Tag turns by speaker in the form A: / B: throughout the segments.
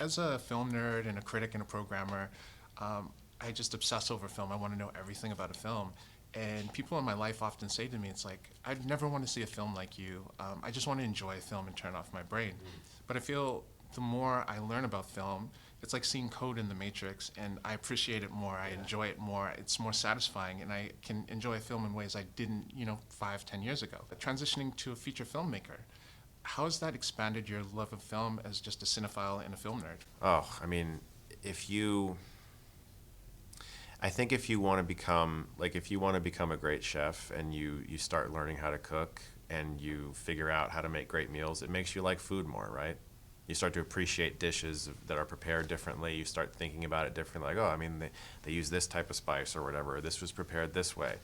A: As a film nerd and a critic and a programmer, I just obsess over film. I want to know everything about a film. And people in my life often say to me, it's like, I'd never want to see a film like you. I just want to enjoy a film and turn off my brain. But I feel the more I learn about film, it's like seeing code in the Matrix, and I appreciate it more. I enjoy it more. It's more satisfying, and I can enjoy a film in ways I didn't, 5, 10 years ago. But transitioning to a feature filmmaker, how has that expanded your love of film as just a cinephile and a film nerd?
B: Oh, I mean, if you, I think if you want to become, like, if you want to become a great chef and you start learning how to cook and you figure out how to make great meals, it makes you like food more, right? You start to appreciate dishes that are prepared differently. You start thinking about it differently, like, oh, I mean, they use this type of spice or whatever, or this was prepared this way.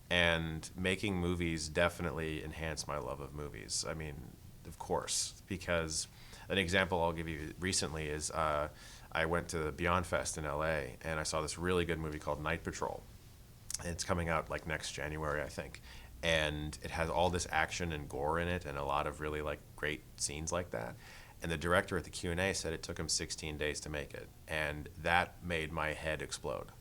B: And making movies definitely enhanced my love of movies. I mean, of course, because an example I'll give you recently is I went to Beyond Fest in LA and I saw this really good movie called Night Patrol. It's coming out like next January, I think. And it has all this action and gore in it and a lot of really like great scenes like that. And the director at the Q&A said it took him 16 days to make it. And that made my head explode.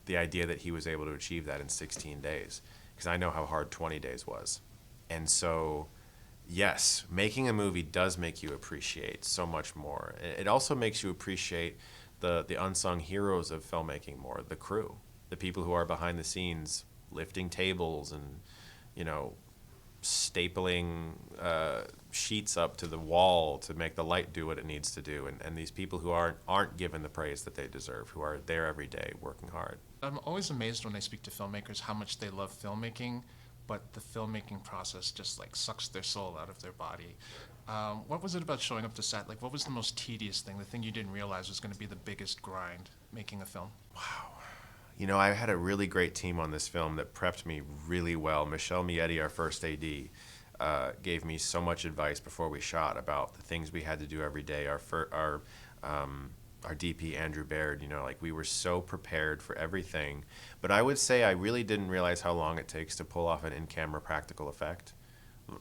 B: The idea that he was able to achieve that in 16 days. Because I know how hard 20 days was. And so, yes, making a movie does make you appreciate so much more. It also makes you appreciate the unsung heroes of filmmaking more, the crew, the people who are behind the scenes lifting tables and, you know, stapling sheets up to the wall to make the light do what it needs to do, and these people who aren't given the praise that they deserve, who are there every day working hard.
A: I'm always amazed when I speak to filmmakers how much they love filmmaking, but the filmmaking process just like sucks their soul out of their body. What was it about showing up to set? Like, what was the most tedious thing, the thing you didn't realize was going to be the biggest grind making a film?
B: You know, I had a really great team on this film that prepped me really well. Michelle Mietti, our first AD, gave me so much advice before we shot about the things we had to do every day. Our DP, Andrew Baird, you know, like we were so prepared for everything. But I would say I really didn't realize how long it takes to pull off an in-camera practical effect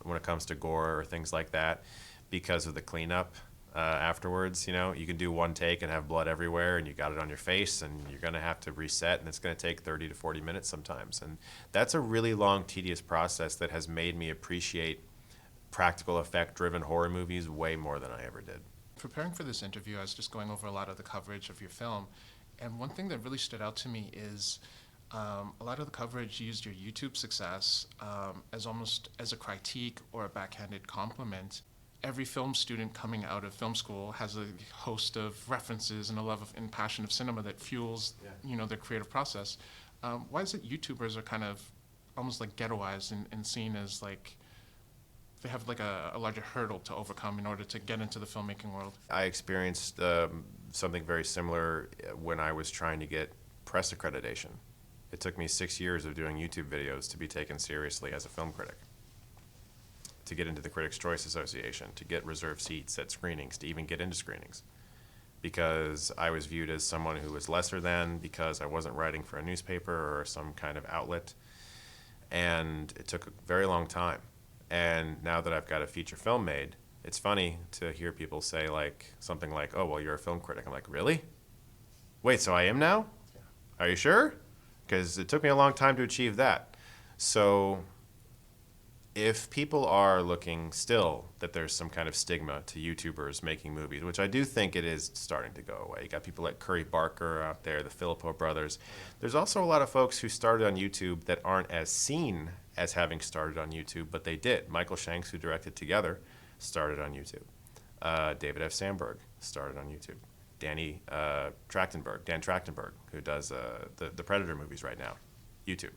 B: when it comes to gore or things like that because of the cleanup. Afterwards, you know, you can do one take and have blood everywhere and you got it on your face and you're going to have to reset and it's going to take 30 to 40 minutes sometimes. And that's a really long, tedious process that has made me appreciate practical effect driven horror movies way more than I ever did.
A: Preparing for this interview, I was just going over a lot of the coverage of your film, and one thing that really stood out to me is a lot of the coverage used your YouTube success as almost as a critique or a backhanded compliment. Every film student coming out of film school has a host of references and a love of and passion of cinema that fuels, their creative process. Why is it YouTubers are kind of almost like ghettoized and seen as like they have like a larger hurdle to overcome in order to get into the filmmaking world?
B: I experienced something very similar when I was trying to get press accreditation. It took me 6 years of doing YouTube videos to be taken seriously as a film critic, to get into the Critics' Choice Association, to get reserved seats at screenings, to even get into screenings. Because I was viewed as someone who was lesser than, because I wasn't writing for a newspaper or some kind of outlet. And it took a very long time. And now that I've got a feature film made, it's funny to hear people say like something like, oh, well, you're a film critic. I'm like, really? Wait, so I am now? Are you sure? Because it took me a long time to achieve that. So if people are looking still that there's some kind of stigma to YouTubers making movies, which I do think it is starting to go away. You got people like Curry Barker out there, the Filippo brothers. There's also a lot of folks who started on YouTube that aren't as seen as having started on YouTube, but they did. Michael Shanks, who directed Together, started on YouTube. David F. Sandberg started on YouTube. Dan Trachtenberg, who does the Predator movies right now, YouTube.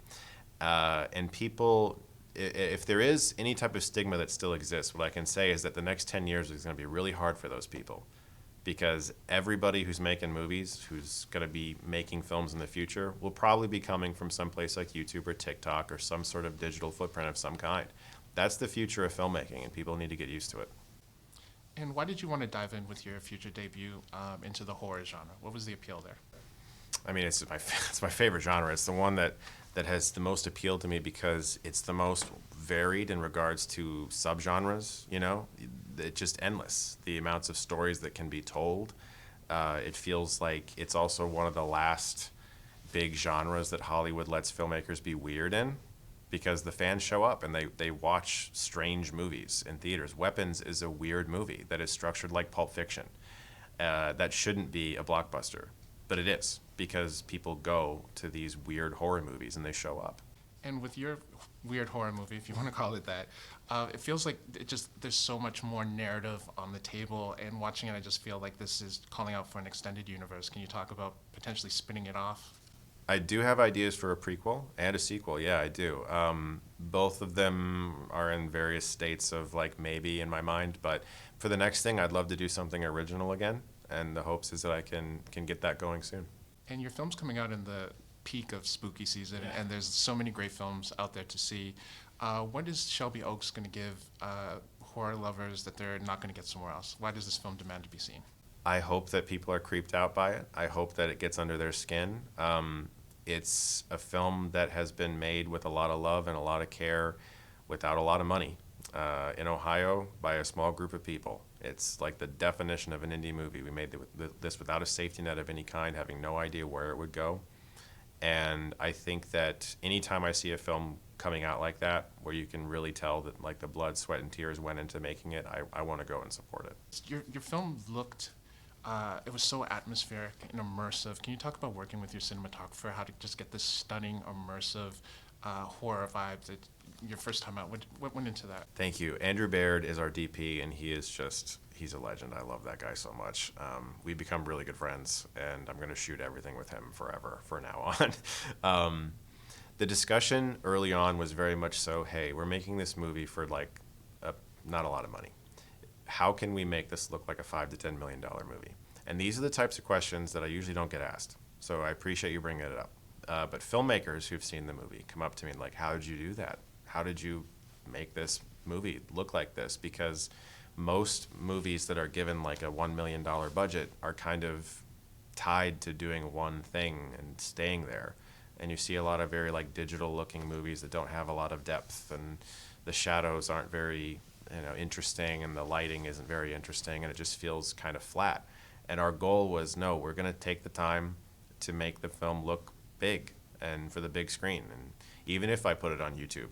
B: And people, if there is any type of stigma that still exists, what I can say is that the next 10 years is going to be really hard for those people, because everybody who's making movies, who's going to be making films in the future, will probably be coming from some place like YouTube or TikTok or some sort of digital footprint of some kind. That's the future of filmmaking, and people need to get used to it.
A: And why did you want to dive in with your future debut into the horror genre? What was the appeal there?
B: I mean, it's my favorite genre. It's the one that has the most appeal to me because it's the most varied in regards to subgenres. You know, it's just endless. The amounts of stories that can be told. It feels like it's also one of the last big genres that Hollywood lets filmmakers be weird in, because the fans show up and they watch strange movies in theaters. Weapons is a weird movie that is structured like Pulp Fiction. That shouldn't be a blockbuster, but it is, because people go to these weird horror movies and they show up.
A: And with your weird horror movie, if you want to call it that, it feels like there's so much more narrative on the table. And watching it, I just feel like this is calling out for an extended universe. Can you talk about potentially spinning it off?
B: I do have ideas for a prequel and a sequel. Yeah, I do. Both of them are in various states of like maybe in my mind, but for the next thing, I'd love to do something original again, and the hopes is that I can get that going soon.
A: And your film's coming out in the peak of spooky season, and there's so many great films out there to see. What is Shelby Oaks going to give horror lovers that they're not going to get somewhere else? Why does this film demand to be seen?
B: I hope that people are creeped out by it. I hope that it gets under their skin. It's a film that has been made with a lot of love and a lot of care, without a lot of money, in Ohio by a small group of people. It's like the definition of an indie movie. We made this without a safety net of any kind, having no idea where it would go. And I think that anytime I see a film coming out like that, where you can really tell that like the blood, sweat, and tears went into making it, I want to go and support it.
A: Your film looked, it was so atmospheric and immersive. Can you talk about working with your cinematographer, how to just get this stunning, immersive horror vibe that your first time out? What went into that?
B: Thank you. Andrew Baird is our DP, and he's a legend. I love that guy so much. We've become really good friends, and I'm going to shoot everything with him forever, for now on. The discussion early on was very much so, hey, we're making this movie for like not a lot of money. How can we make this look like a $5 to $10 million movie? And these are the types of questions that I usually don't get asked. So I appreciate you bringing it up. But filmmakers who've seen the movie come up to me and like, how did you do that? How did you make this movie look like this? Because most movies that are given like a $1 million budget are kind of tied to doing one thing and staying there. And you see a lot of very like digital looking movies that don't have a lot of depth, and the shadows aren't very interesting, and the lighting isn't very interesting, and it just feels kind of flat. And our goal was, no, we're going to take the time to make the film look big and for the big screen. And even if I put it on YouTube,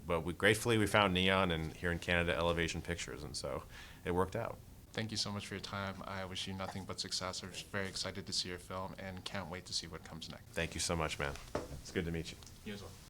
B: but gratefully we found Neon and here in Canada Elevation Pictures, and so it worked out.
A: Thank you so much for your time. I wish you nothing but success. I'm just very excited to see your film and can't wait to see what comes next.
B: Thank you so much, man. It's good to meet you.
A: You as well.